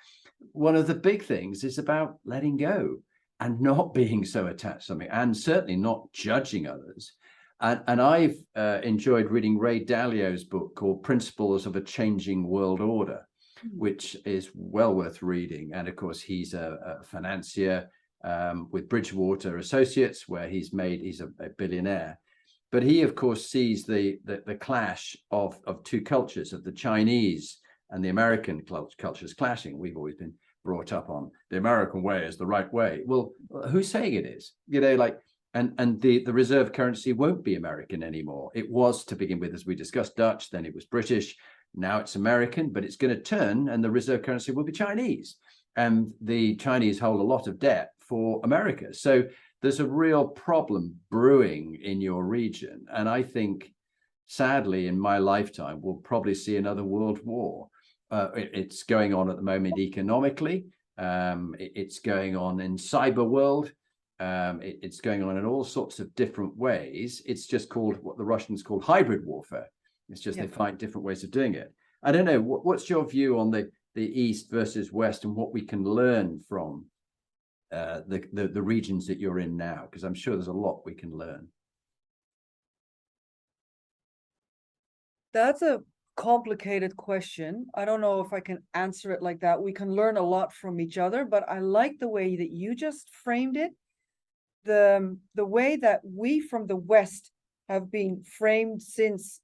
one of the big things is about letting go and not being so attached to something, and certainly not judging others. And I've enjoyed reading Ray Dalio's book called Principles of a Changing World Order, which is well worth reading. And of course, he's a financier with Bridgewater Associates, where he's a billionaire. But he, of course, sees the clash of two cultures, of the Chinese and the American cultures clashing. We've always been brought up on the American way is the right way. Well, who's saying it is? And the reserve currency won't be American anymore. It was, to begin with, as we discussed, Dutch, then it was British, now it's American, but it's going to turn and the reserve currency will be Chinese. And the Chinese hold a lot of debt for America. So there's a real problem brewing in your region. And I think, sadly, in my lifetime, we'll probably see another world war. It's going on at the moment economically. It's going on in cyber world. It's going on in all sorts of different ways. It's just called what the Russians call hybrid warfare. It's just They find different ways of doing it. I don't know. What's your view on the East versus West and what we can learn from the regions that you're in now? Because I'm sure there's a lot we can learn. That's a complicated question. I don't know if I can answer it like that. We can learn a lot from each other, but I like the way that you just framed it. The way that we from the West have been framed since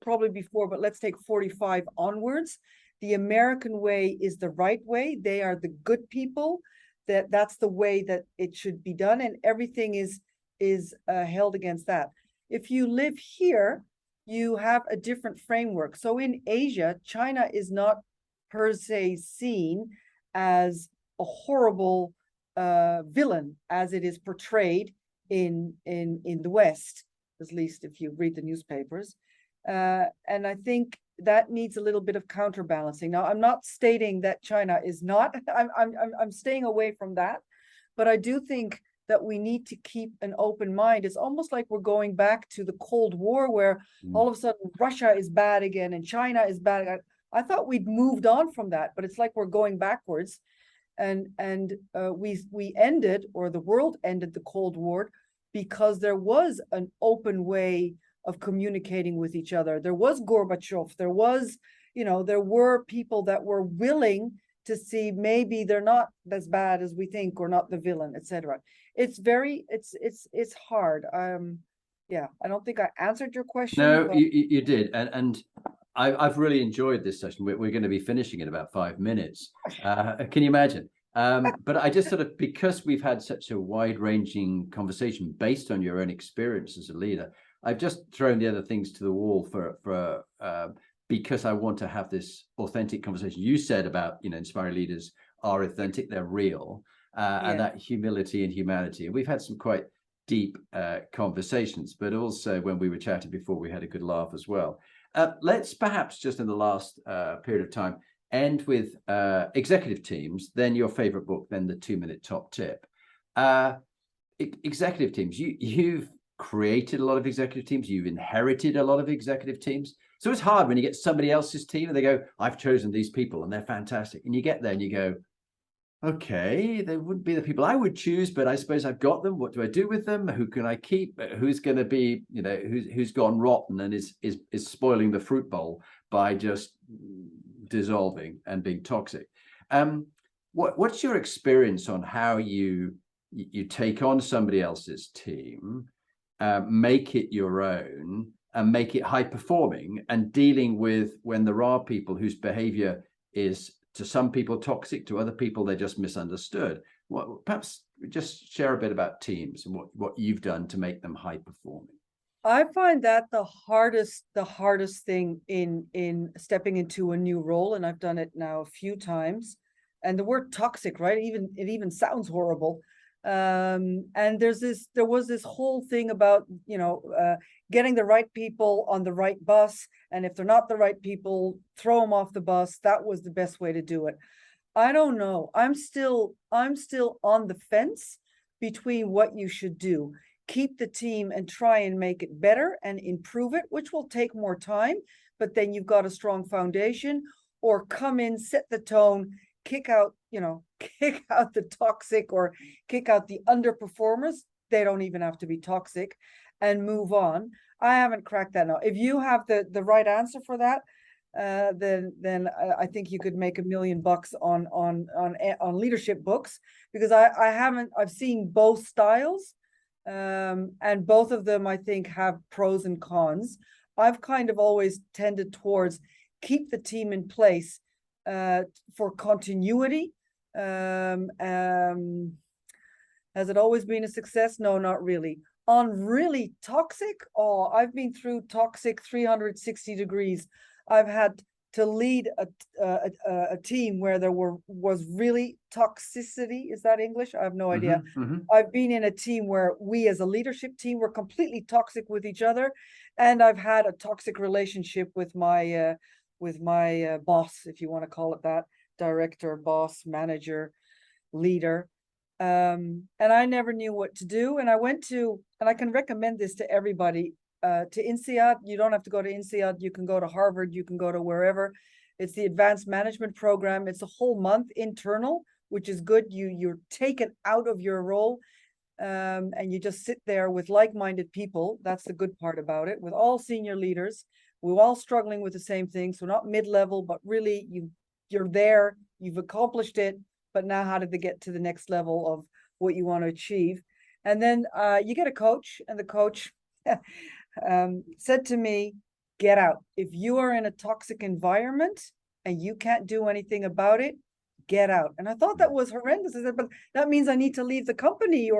probably before, but let's take 45 onwards. The American way is the right way. They are the good people. That's the way that it should be done, and everything is held against that. If you live here, you have a different framework. So in Asia, China is not per se seen as a horrible villain as it is portrayed in the West, at least if you read the newspapers. And I think that needs a little bit of counterbalancing. Now, I'm not stating that China is not. I'm staying away from that, but I do think that we need to keep an open mind. It's almost like we're going back to the Cold War, where all of a sudden Russia is bad again and China is bad. I thought we'd moved on from that, but it's like we're going backwards. And we ended, or the world ended, the Cold War because there was an open way of communicating with each other. There was Gorbachev. There was, there were people that were willing to see maybe they're not as bad as we think, or not the villain, etc. It's hard. I don't think I answered your question. No, but you did, and I've really enjoyed this session. We're going to be finishing in about 5 minutes. Can you imagine? But I just because we've had such a wide-ranging conversation based on your own experience as a leader, I've just thrown the other things to the wall for because I want to have this authentic conversation. You said about, inspiring leaders are authentic, they're real, and that humility and humanity. And we've had some quite deep conversations, but also when we were chatting before, we had a good laugh as well. Let's perhaps just in the last period of time, end with executive teams, then your favorite book, then the 2-minute top tip. Executive teams, you've created a lot of executive teams, you've inherited a lot of executive teams. So it's hard when you get somebody else's team and they go, I've chosen these people and they're fantastic. And you get there and you go, okay, they wouldn't be the people I would choose, but I suppose I've got them. What do I do with them? Who can I keep? Who's going to be, who's gone rotten and is spoiling the fruit bowl by just dissolving and being toxic? What's your experience on how you take on somebody else's team, make it your own, and make it high performing, and dealing with when there are people whose behavior is, to some people, toxic, to other people they're just misunderstood? Perhaps just share a bit about teams and what you've done to make them high performing. I find that the hardest thing in stepping into a new role, and I've done it now a few times. And the word toxic, right? It even sounds horrible. And there was this whole thing about, getting the right people on the right bus. And if they're not the right people, throw them off the bus. That was the best way to do it. I don't know. I'm still on the fence between what you should do. Keep the team and try and make it better and improve it, which will take more time, but then you've got a strong foundation. Or come in, set the tone, kick out the toxic, or kick out the underperformers. They don't even have to be toxic, and move on. I haven't cracked that now. If you have the right answer for that, then I think you could make $1 million on leadership books, because I've seen both styles, and both of them I think have pros and cons. I've kind of always tended towards keep the team in place for continuity. Has it always been a success? No, not really. On really toxic, I've been through toxic 360 degrees. I've had to lead a team where there was really toxicity. Is that English? I have no idea. I've been in a team where we as a leadership team were completely toxic with each other. And I've had a toxic relationship with my boss, if you want to call it that, director, boss, manager, leader. And I never knew what to do. And I can recommend this to everybody, to INSEAD. You don't have to go to INSEAD. You can go to Harvard. You can go to wherever. It's the advanced management program. It's a whole month internal, which is good. You're taken out of your role, and you just sit there with like-minded people. That's the good part about it, with all senior leaders. We're all struggling with the same thing. So not mid-level, but really you're there, you've accomplished it, but now how did they get to the next level of what you want to achieve? And then you get a coach, and the coach said to me, get out. If you are in a toxic environment and you can't do anything about it, get out. And I thought that was horrendous. I said, but that means I need to leave the company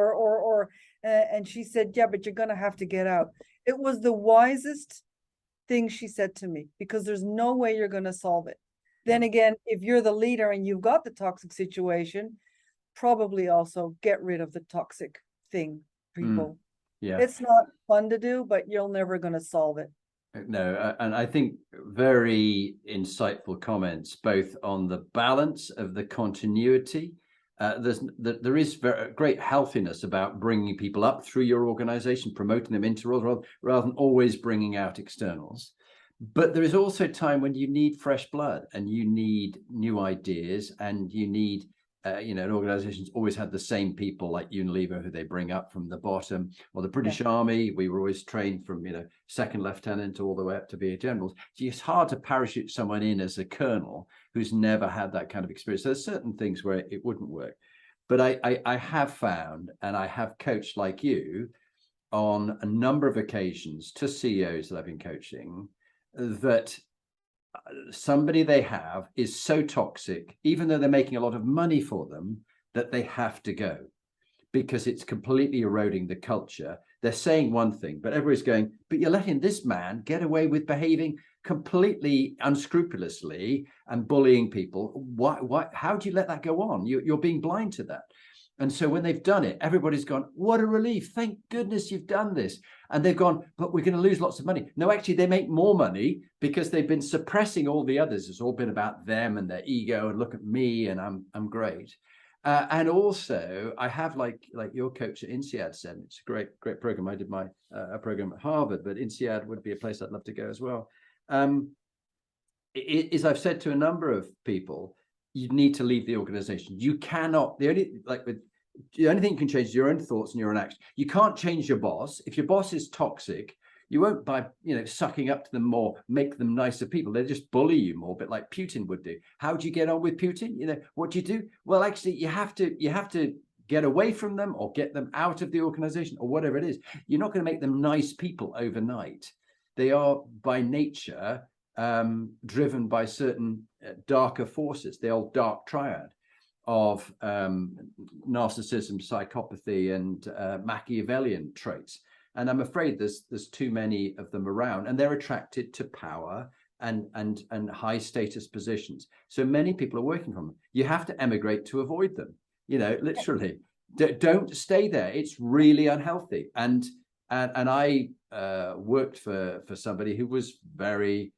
and she said, yeah, but you're going to have to get out. It was the wisest thing she said to me, because there's no way you're going to solve it. Then again, if you're the leader and you've got the toxic situation, probably also get rid of the toxic thing, people. Yeah. It's not fun to do, but you're never going to solve it. No, and I think very insightful comments, both on the balance of the continuity. There is great healthiness about bringing people up through your organization, promoting them into roles, rather than always bringing out externals. But there is also time when you need fresh blood, and you need new ideas, and you need, an organization's always had the same people, like Unilever, who they bring up from the bottom, or the British Army. We were always trained from, second lieutenant all the way up to be a general. So it's hard to parachute someone in as a colonel who's never had that kind of experience. So there's certain things where it wouldn't work. But I have found, and I have coached like you on a number of occasions to CEOs that I've been coaching, that somebody they have is so toxic, even though they're making a lot of money for them, that they have to go, because it's completely eroding the culture. They're saying one thing, but everybody's going, but you're letting this man get away with behaving completely unscrupulously and bullying people. Why? How do you let that go on? You're being blind to that. And so when they've done it, everybody's gone, what a relief. Thank goodness you've done this. And they've gone, but we're going to lose lots of money. No, actually, they make more money because they've been suppressing all the others. It's all been about them and their ego, and look at me, and I'm great. And also, I have, like your coach at INSEAD said, it's a great program. I did my a program at Harvard, but INSEAD would be a place I'd love to go as well. As I've said to a number of people, you need to leave the organization. You cannot, the only thing you can change is your own thoughts and your own actions. You can't change your boss. If your boss is toxic, you won't, by sucking up to them more, make them nicer people. They just bully you more, a bit like Putin would do. How do you get on with Putin? What do you do? Well, actually, you have to get away from them or get them out of the organization or whatever it is. You're not going to make them nice people overnight. They are by nature driven by certain darker forces, the old dark triad of narcissism, psychopathy, and Machiavellian traits. And I'm afraid there's too many of them around, and they're attracted to power and high status positions. So many people are working from them. You have to emigrate to avoid them. Literally, don't stay there. It's really unhealthy. And I worked for somebody who was very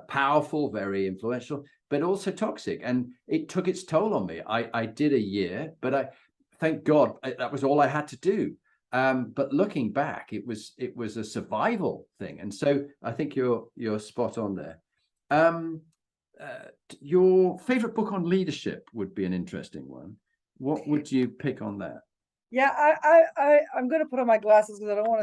powerful, very influential, but also toxic, and it took its toll on me. I did a year, but thank God that was all I had to do. But looking back, it was a survival thing, and so I think you're spot on there. Your favorite book on leadership would be an interesting one. What would you pick on that? Yeah, I'm going to put on my glasses because I don't want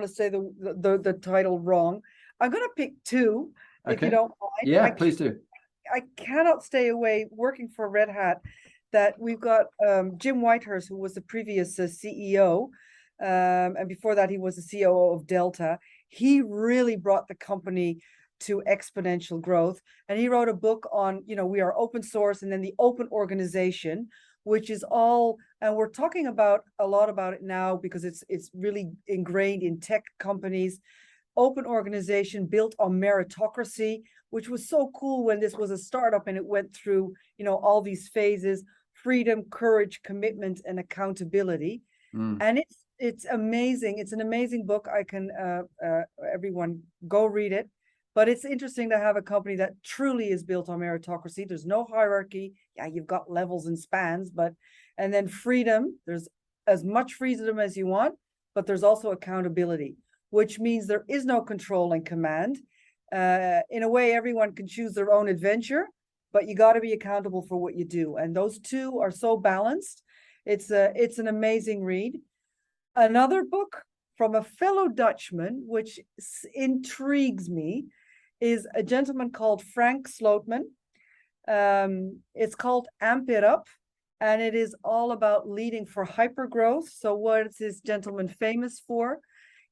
to say the title wrong. I'm going to pick two, if you don't mind. Yeah, please do. I cannot stay away working for Red Hat. That we've got Jim Whitehurst, who was the previous CEO, and before that he was the COO of Delta. He really brought the company to exponential growth, and he wrote a book on, we are open source, and then the open organization, which is all, and we're talking about a lot about it now because it's really ingrained in tech companies. Open organization built on meritocracy, which was so cool when this was a startup and it went through, all these phases: freedom, courage, commitment, and accountability. And it's amazing. It's an amazing book. I can everyone go read it. But it's interesting to have a company that truly is built on meritocracy. There's no hierarchy. Yeah, you've got levels and spans, and then freedom. There's as much freedom as you want, but there's also accountability, which means there is no control and command. In a way, everyone can choose their own adventure, but you got to be accountable for what you do. And those two are so balanced. It's an amazing read. Another book from a fellow Dutchman, which intrigues me, is a gentleman called Frank Sloatman. It's called Amp It Up, and it is all about leading for hypergrowth. So what is this gentleman famous for?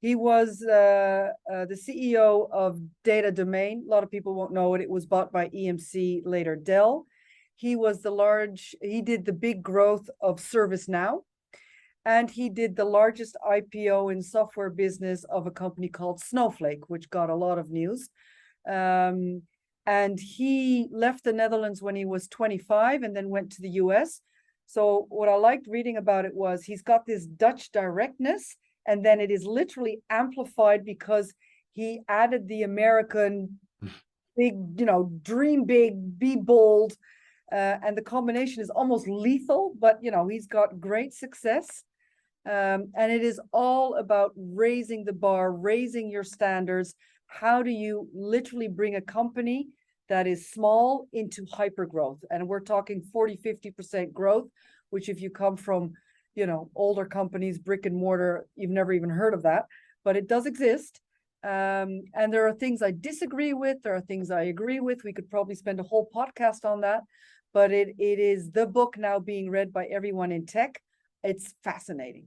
He was the CEO of Data Domain. A lot of people won't know it. It was bought by EMC, later Dell. He did the big growth of ServiceNow. And he did the largest IPO in software business of a company called Snowflake, which got a lot of news. And he left the Netherlands when he was 25 and then went to the US. So what I liked reading about it was he's got this Dutch directness, and then it is literally amplified because he added the American big, dream big, be bold. And the combination is almost lethal, but, he's got great success. And it is all about raising the bar, raising your standards. How do you literally bring a company that is small into hypergrowth? And we're talking 40-50% growth, which if you come from, older companies, brick and mortar, you've never even heard of that, but it does exist. And there are things I disagree with. There are things I agree with. We could probably spend a whole podcast on that, but it is the book now being read by everyone in tech. It's fascinating.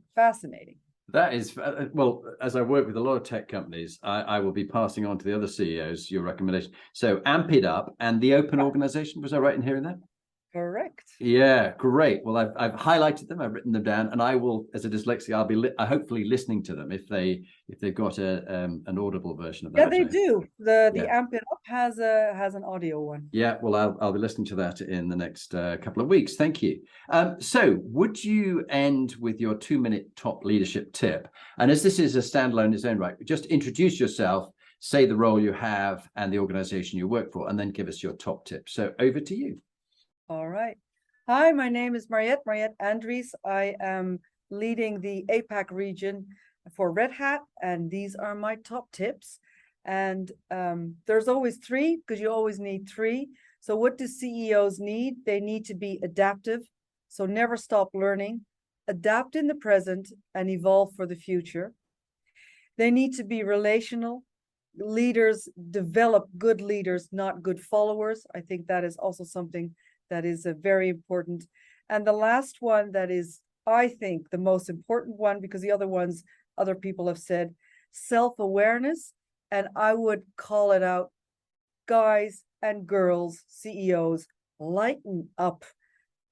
That is, well, as I work with a lot of tech companies, I will be passing on to the other CEOs your recommendation. So Amp It Up and the Open Organization, was I right in hearing that? Correct. Yeah, great. Well, I've highlighted them, I've written them down, and I will, as a dyslexic, I'll be hopefully listening to them if they've got an audible version of that. Yeah, they do. The Amp It Up has an audio one. Yeah, well, I'll be listening to that in the next couple of weeks. Thank you. So would you end with your 2-minute top leadership tip? And as this is a standalone in its own right, just introduce yourself, say the role you have and the organization you work for, and then give us your top tip. So over to you. All right. Hi, my name is Marjet Andriesse. I am leading the APAC region for Red Hat, and these are my top tips. And there's always 3, because you always need 3. So what do CEOs need? They need to be adaptive. So never stop learning, adapt in the present, and evolve for the future. They need to be relational. Leaders develop good leaders, not good followers. I think that is also something that is very important. And the last one that is, I think, the most important one, because the other ones, other people have said, self-awareness. And I would call it out, guys and girls, CEOs, lighten up.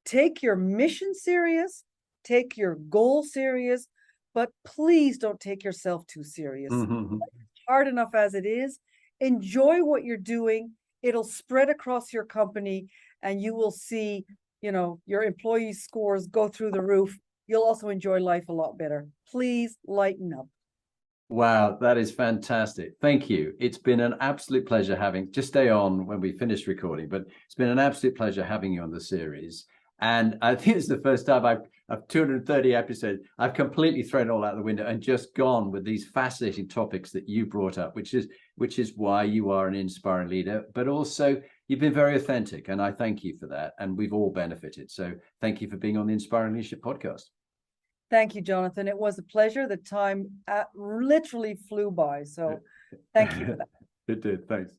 Take your mission serious, take your goal serious, but please don't take yourself too serious. It's hard enough as it is. Enjoy what you're doing. It'll spread across your company, and you will see, your employee scores go through the roof. You'll also enjoy life a lot better. Please lighten up. Wow, that is fantastic. Thank you. It's been an absolute pleasure just stay on when we finish recording, but it's been an absolute pleasure having you on the series. And I think it's the first time I've 230 episodes, I've completely thrown it all out the window and just gone with these fascinating topics that you brought up, which is why you are an inspiring leader, but also you've been very authentic. And I thank you for that. And we've all benefited. So thank you for being on the Inspiring Leadership podcast. Thank you, Jonathan. It was a pleasure. The time literally flew by. So thank you for that. It did. Thanks.